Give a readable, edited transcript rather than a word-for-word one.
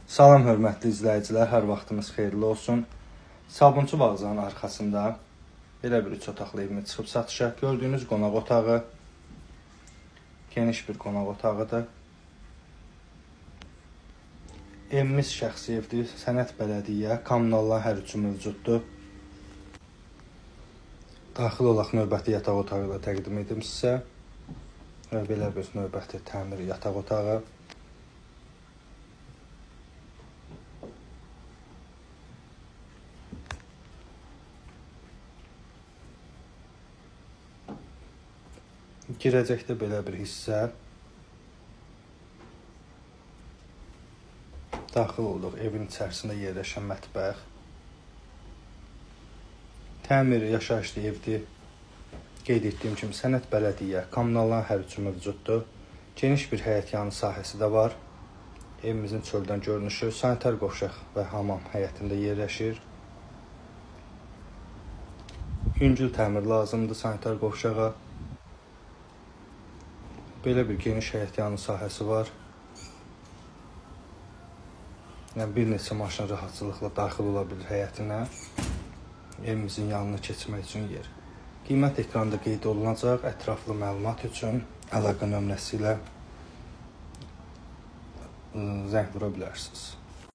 Salam hörmətli izləyicilər, hər vaxtımız xeyirli olsun. Sabunçu Bağzanın arxasında belə bir 3 otaqlı evimiz çıxıb satışa. Gördüyünüz qonaq otağı geniş bir qonaq otağıdır. Evimiz şəxsi evdir, sənəd bələdiyyə, kommunallar hər üçü mövcuddur. Daxil olaq növbəti yataq otağı ilə təqdim edim sizə. Və belə bir növbəti təmir yataq otağı. Girəcəkdə belə bir hissə. Daxil olduq evin içərisində yerləşən mətbəx. Təmir yaşayışlı evdir. Qeyd etdiyim kimi sənəd bələdiyyə, kommunalların hər üçü mövcuddur. Geniş bir həyətyanı sahəsi də var. Evimizin çöldən görünüşü, sanitar qovşaq və hamam həyətində yerləşir. Yüngül təmir lazımdır sanitar qovşağa. Belə bir geniş həyətyanı sahəsi var. Yəni bir neçə maşın rahatçılıqla daxil ola bilir həyətinə. Evimizin yanına keçmək üçün yer. Qiymət ekranda qeyd olunacaq. Ətraflı məlumat üçün əlaqə nömrəsi ilə zəng vura bilərsiniz.